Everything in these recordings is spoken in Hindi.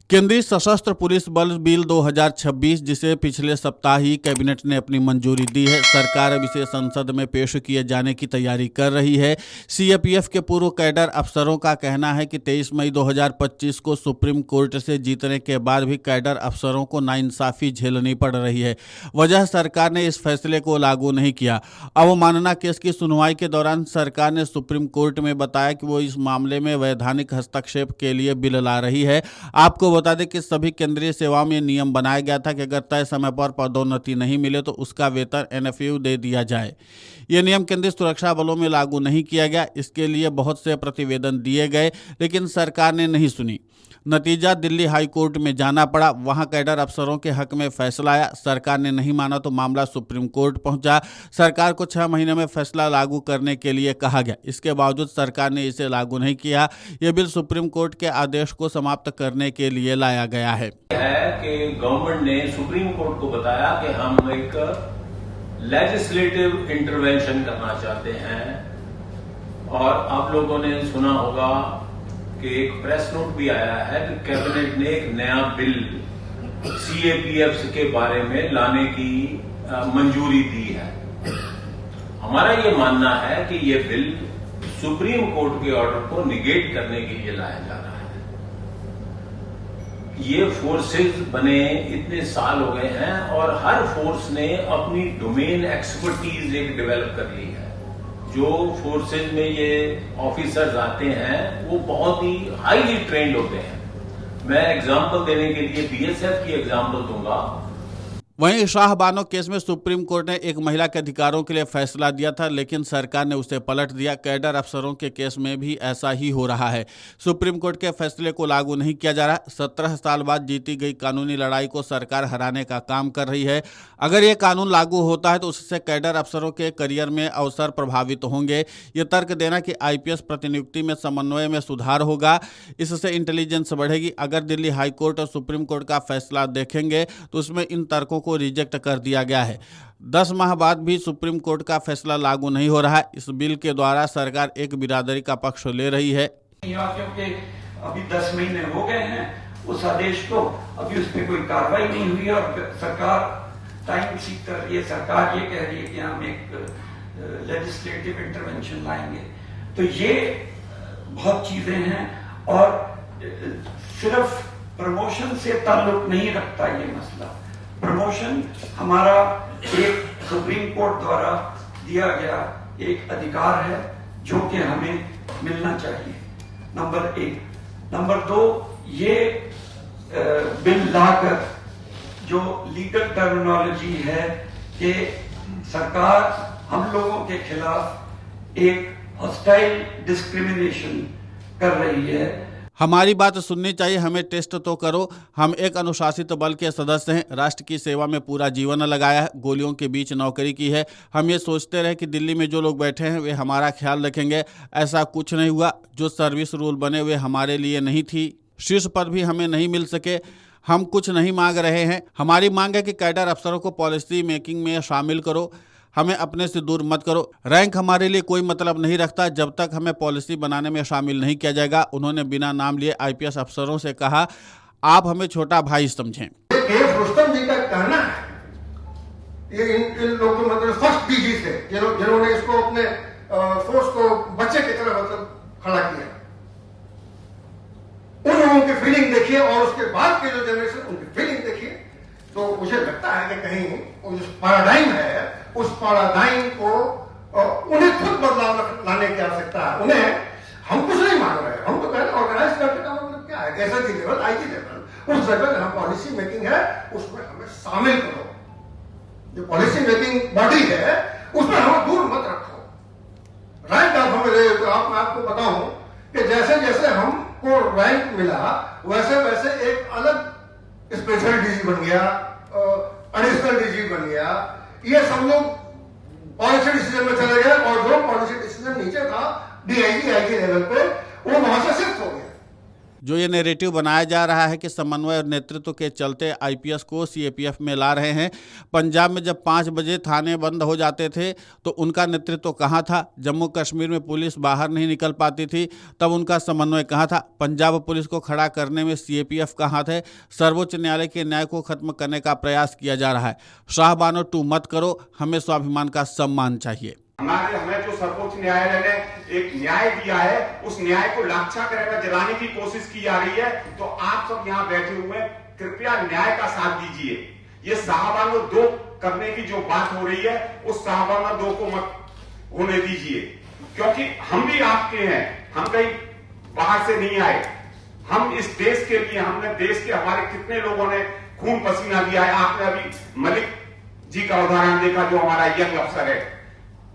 केंद्रीय सशस्त्र पुलिस बल बिल 2026, जिसे पिछले सप्ताह ही कैबिनेट ने अपनी मंजूरी दी है, सरकार अब इसे संसद में पेश किए जाने की तैयारी कर रही है। सीएपीएफ के पूर्व कैडर अफसरों का कहना है कि 23 मई 2025 को सुप्रीम कोर्ट से जीतने के बाद भी कैडर अफसरों को नाइंसाफी झेलनी पड़ रही है। वजह सरकार ने इस फैसले को लागू नहीं किया। अवमानना केस की सुनवाई के दौरान सरकार ने सुप्रीम कोर्ट में बताया कि वो इस मामले में वैधानिक हस्तक्षेप के लिए बिल ला रही है। आपको बता दें कि सभी केंद्रीय सेवाओं में नियम बनाया गया था कि अगर तय समय पर पदोन्नति नहीं मिले तो उसका वेतन एनएफयू दे दिया जाए। यह नियम केंद्रीय सुरक्षा बलों में लागू नहीं किया गया। इसके लिए बहुत से प्रतिवेदन दिए गए, लेकिन सरकार ने नहीं सुनी। नतीजा दिल्ली हाई कोर्ट में जाना पड़ा। वहां कैडर अफसरों के हक में फैसला आया। सरकार ने नहीं माना तो मामला सुप्रीम कोर्ट पहुंचा। सरकार को 6 महीने में फैसला लागू करने के लिए कहा गया। इसके बावजूद सरकार ने इसे लागू नहीं किया। यह बिल सुप्रीम कोर्ट के आदेश को समाप्त करने के लिए लाया गया है कि गवर्नमेंट ने सुप्रीम कोर्ट को बताया कि हम एक लेजिस्लेटिव इंटरवेंशन करना चाहते हैं, और आप लोगों ने सुना होगा कि एक प्रेस नोट भी आया है कि कैबिनेट ने एक नया बिल सीएपीएफ के बारे में लाने की मंजूरी दी है। हमारा ये मानना है कि ये बिल सुप्रीम कोर्ट के ऑर्डर को निगेट करने के लिए लाया जा रहा है। ये फोर्सेस बने इतने साल हो गए हैं और हर फोर्स ने अपनी डोमेन एक्सपर्टीज एक डेवलप कर ली है। जो फोर्सेज में ये ऑफिसर्स आते हैं वो बहुत ही हाईली ट्रेंड होते हैं। मैं एग्जांपल देने के लिए बीएसएफ की एग्जांपल दूंगा। वहीं शाहबानो केस में सुप्रीम कोर्ट ने एक महिला के अधिकारों के लिए फैसला दिया था, लेकिन सरकार ने उसे पलट दिया। कैडर अफसरों के केस में भी ऐसा ही हो रहा है। सुप्रीम कोर्ट के फैसले को लागू नहीं किया जा रहा। 17 साल बाद जीती गई कानूनी लड़ाई को सरकार हराने का काम कर रही है। अगर ये कानून लागू होता है तो उससे कैडर अफसरों के करियर में अवसर प्रभावित होंगे। ये तर्क देना कि आईपीएस प्रतिनियुक्ति में समन्वय में सुधार होगा, इससे इंटेलिजेंस बढ़ेगी। अगर दिल्ली हाई कोर्ट और सुप्रीम कोर्ट का फैसला देखेंगे तो उसमें इन तर्कों को रिजेक्ट कर दिया गया है। 10 माह बाद भी सुप्रीम कोर्ट का फैसला लागू नहीं हो रहा है। इस बिल के द्वारा सरकार एक बिरादरी का पक्ष ले रही है। क्योंकि अभी 10 महीने हो गए हैं उस आदेश को, अभी उस पर कोई कार्रवाई नहीं हुई और सरकार टाइम सीख कर रही है। सरकार ये कह रही है कि हम एक लेजिस्लेटिव इंटरवेंशन लाएंगे। तो ये बहुत चीजें हैं और सिर्फ प्रमोशन से ताल्लुक नहीं रखता ये मसला। प्रमोशन हमारा एक सुप्रीम कोर्ट द्वारा दिया गया एक अधिकार है जो कि हमें मिलना चाहिए, नंबर 1। नंबर 2, ये बिल लाकर जो लीगल टर्मिनोलॉजी है कि सरकार हम लोगों के खिलाफ एक हॉस्टाइल डिस्क्रिमिनेशन कर रही है। हमारी बात सुननी चाहिए, हमें टेस्ट तो करो। हम एक अनुशासित बल के सदस्य हैं, राष्ट्र की सेवा में पूरा जीवन लगाया है, गोलियों के बीच नौकरी की है। हम ये सोचते रहे कि दिल्ली में जो लोग बैठे हैं वे हमारा ख्याल रखेंगे। ऐसा कुछ नहीं हुआ। जो सर्विस रूल बने वे हमारे लिए नहीं थी। शीर्ष पद भी हमें नहीं मिल सके। हम कुछ नहीं मांग रहे हैं। हमारी मांग है कि कैडर अफसरों को पॉलिसी मेकिंग में शामिल करो, हमें अपने से दूर मत करो। रैंक हमारे लिए कोई मतलब नहीं रखता जब तक हमें पॉलिसी बनाने में शामिल नहीं किया जाएगा। उन्होंने बिना नाम लिए आईपीएस अफसरों से कहा, आप हमें छोटा भाई समझें। रुस्तम जी का कहना है, ये इन लोगों मतलब फर्स्ट डीजी थे जिन्होंने इसको अपने फोर्स को बच्चे की तरह मतलब खड़ा किया। उन लोगों की फीलिंग देखिए और उसके बाद के जो जनरेशन उनकी फीलिंग देखिए, तो मुझे लगता है कि कहीं उस पैराडाइम है, उस पैराडाइम को उन्हें खुद बदलाव लाने की आवश्यकता है। उन्हें हम कुछ नहीं मांग रहे, हम तो कह रहे हैं ऑर्गेनाइज करने का मतलब क्या है, एसएसजी लेवल, आईजी लेवल, उस जगह जहां पॉलिसी मेकिंग है उसमें हमें शामिल करो। जो पॉलिसी मेकिंग बॉडी है उसमें हमें दूर मत रखो। रैंक आप हमें दे, तो आपको बताऊं कि जैसे जैसे हमको रैंक मिला वैसे वैसे एक अलग स्पेशल डीजी बन गया, एडिशनल डीजी बन गया। ये सब लोग पॉलिसी डिसीजन में चले गए और जो पॉलिसी डिसीजन नीचे था डीआईजी आईजी लेवल पे, वो वहां से शिफ्ट हो गया। जो ये नैरेटिव बनाया जा रहा है कि समन्वय और नेतृत्व के चलते आईपीएस को सीएपीएफ में ला रहे हैं। पंजाब में जब 5 बजे थाने बंद हो जाते थे तो उनका नेतृत्व कहाँ था? जम्मू कश्मीर में पुलिस बाहर नहीं निकल पाती थी तब उनका समन्वय कहाँ था? पंजाब पुलिस को खड़ा करने में सीएपीएफ कहाँ थे? सर्वोच्च न्यायालय के न्याय को खत्म करने का प्रयास किया जा रहा है। शाहबानो टू मत करो, हमें स्वाभिमान का सम्मान चाहिए। हमें जो सर्वोच्च न्यायालय ने एक न्याय दिया है, उस न्याय को लाछा करके जलाने की कोशिश की जा रही है। तो आप सब यहाँ बैठे हुए कृपया न्याय का साथ दीजिए। ये साहबानो 2 करने की जो बात हो रही है, उस साहबानो 2 को मत होने दीजिए, क्योंकि हम भी आपके हैं, हम कहीं बाहर से नहीं आए। हम इस देश के लिए, हमने देश के हमारे कितने लोगों ने खून पसीना दिया है। आपने अभी मलिक जी का उदाहरण देखा, जो हमारा यंग अफसर है,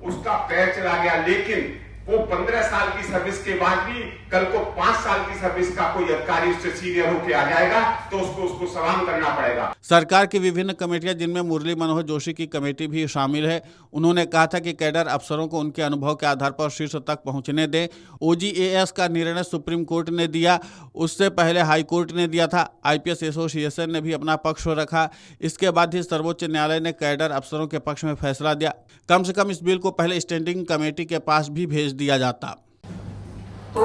उसका पैर चला गया, लेकिन वो 15 साल की सर्विस के बाद भी कल को 5 साल की सर्विस का कोई अधिकारी उससे सीनियर होकर आ जाएगा तो उसको सलाम करना पड़ेगा। सरकार की विभिन्न कमेटियां, जिनमें मुरली मनोहर जोशी की कमेटी भी शामिल है, उन्होंने कहा था कि कैडर अफसरों को उनके अनुभव के आधार पर शीर्ष तक पहुंचने दें। OGAS का निर्णय सुप्रीम कोर्ट ने दिया, उससे पहले हाई कोर्ट ने दिया था। आईपीएस एसोसिएशन ने भी अपना पक्ष रखा। इसके बाद ही सर्वोच्च न्यायालय ने कैडर अफसरों के पक्ष में फैसला दिया। कम से कम इस बिल को पहले स्टैंडिंग कमेटी के पास भी भेज दिया जाता। तो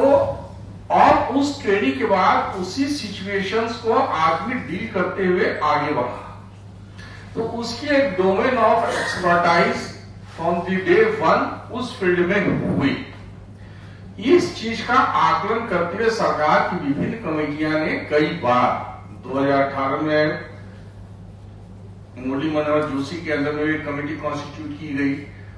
और उस ट्रेनिंग के बाद उसी सिचुएशंस को आदमी डील करते हुए आगे बढ़ा। तो उसकी एक domain of expertise from the day 1 उस फील्ड में हुई। इस चीज का आकलन करते हुए सरकार की विभिन्न कमेटियां ने कई बार 2018 में मुरली मनोहर जोशी के अंदर में एक कमेटी कॉन्स्टिट्यूट की गई।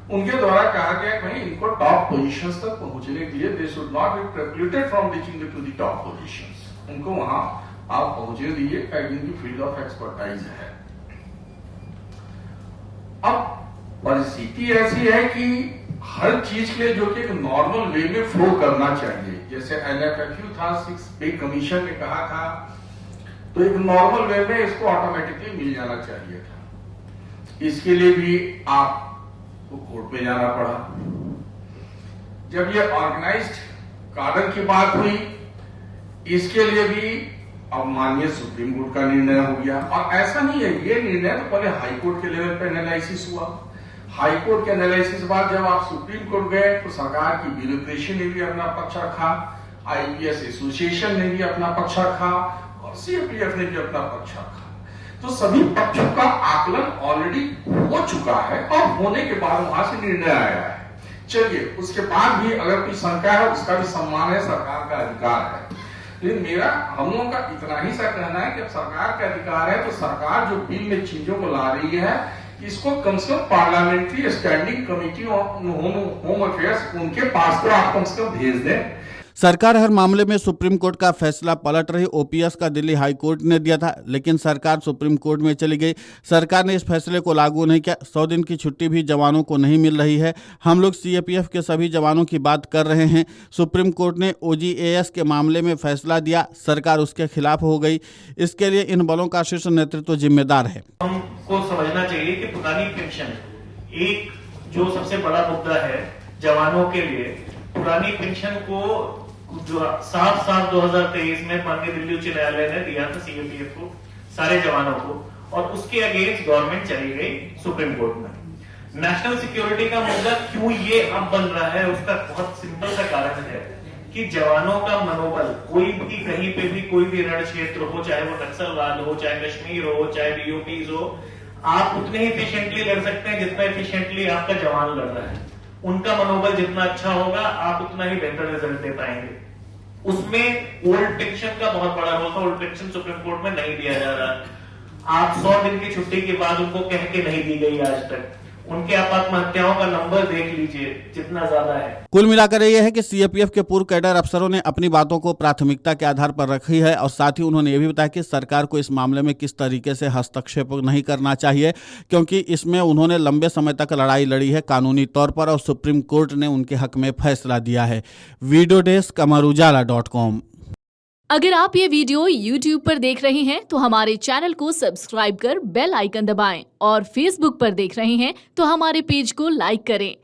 उनके द्वारा कहा गया कि भाई इनको टॉप पोजीशंस तक पहुंचने के लिए they should not be precluded from reaching to the top positions. उनको वहां आप पहुंचने दीजिए, इनकी फील्ड ऑफ एक्सपर्टाइज है। अब परिस्थिति ऐसी है कि हर चीज के लिए जो कि एक नॉर्मल वे में फ्लो करना चाहिए, जैसे NFFU था, 6 पे कमीशन ने कहा था, तो एक नॉर्मल वे में इसको ऑटोमेटिकली मिल जाना चाहिए था। इसके लिए भी आप को कोर्ट में जाना पड़ा। जब ये ऑर्गेनाइज्ड काडर की बात हुई, इसके लिए भी अब माननीय सुप्रीम कोर्ट का निर्णय हो गया। और ऐसा नहीं है, ये निर्णय तो पहले हाई कोर्ट के लेवल पे एनालिसिस हुआ। हाई कोर्ट के एनालिसिस बाद जब आप सुप्रीम कोर्ट गए तो सरकार की ब्यूरोक्रेसी ने भी अपना पक्ष रखा, आईपीएस एसोसिएशन ने भी अपना पक्ष रखा और सीएपीएफ ने भी अपना पक्ष रखा। तो सभी पक्षों का आकलन ऑलरेडी हो चुका है और होने के बाद वहां से निर्णय आया है। चलिए, उसके बाद भी अगर कोई शंका है, उसका भी सम्मान है, सरकार का अधिकार है। लेकिन मेरा हम लोगों का इतना ही सा कहना है कि अब सरकार का अधिकार है तो सरकार जो बिल में चीजों को ला रही है, इसको कम से कम parliamentary standing committee home affairs उनके पास तो आप कम से कम भेज दें। सरकार हर मामले में सुप्रीम कोर्ट का फैसला पलट रही। ओपीएस का दिल्ली हाई कोर्ट ने दिया था, लेकिन सरकार सुप्रीम कोर्ट में चली गई। सरकार ने इस फैसले को लागू नहीं किया। 100 दिन की छुट्टी भी जवानों को नहीं मिल रही है। हम लोग सीएपीएफ के सभी जवानों की बात कर रहे हैं। सुप्रीम कोर्ट ने OGAS के मामले में फैसला दिया, सरकार उसके खिलाफ हो गई। इसके लिए इन बलों का शीर्ष नेतृत्व जिम्मेदार है। हमको समझना चाहिए कि पुरानी पेंशन एक जो सबसे बड़ा मुद्दा है जवानों के लिए। पुरानी पेंशन को जो 7/7 2023 में माननीय दिल्ली उच्च न्यायालय ने दिया था सीएपीएफ को, सारे जवानों को, और उसके अगेंस्ट गवर्नमेंट चली गई सुप्रीम कोर्ट में। नेशनल सिक्योरिटी का मुद्दा क्यों ये अब बन रहा है, उसका बहुत सिंपल सा कारण है कि जवानों का मनोबल, कोई भी कहीं पे भी कोई भी रण क्षेत्र हो, चाहे वो नक्सलवाद हो, चाहे कश्मीर हो, चाहे BOPs हो, आप उतने ही एफिशिएंटली लड़ सकते हैं जितना एफिशिएंटली आपका जवान लड़ रहा है। उनका मनोबल जितना अच्छा होगा, आप उतना ही बेहतर रिजल्ट दे पाएंगे। उसमें ओल्ड पेंशन का बहुत बड़ा रोल था। ओल्ड पेंशन सुप्रीम कोर्ट में नहीं दिया जा रहा। आप 100 दिन की छुट्टी के बाद उनको कह के नहीं दी गई आज तक। उनके आप आत्महत्याओं का नंबर देख लीजिए जितना ज्यादा है। कुल मिलाकर यह है कि सीएपीएफ के पूर्व कैडर अफसरों ने अपनी बातों को प्राथमिकता के आधार पर रखी है और साथ ही उन्होंने ये भी बताया कि सरकार को इस मामले में किस तरीके से हस्तक्षेप नहीं करना चाहिए, क्योंकि इसमें उन्होंने लंबे समय तक लड़ाई लड़ी है कानूनी तौर पर और सुप्रीम कोर्ट ने उनके हक में फैसला दिया है। Video desk amarujala.com। अगर आप ये वीडियो YouTube पर देख रहे हैं तो हमारे चैनल को सब्सक्राइब कर बेल आइकन दबाएं और Facebook पर देख रहे हैं तो हमारे पेज को लाइक करें।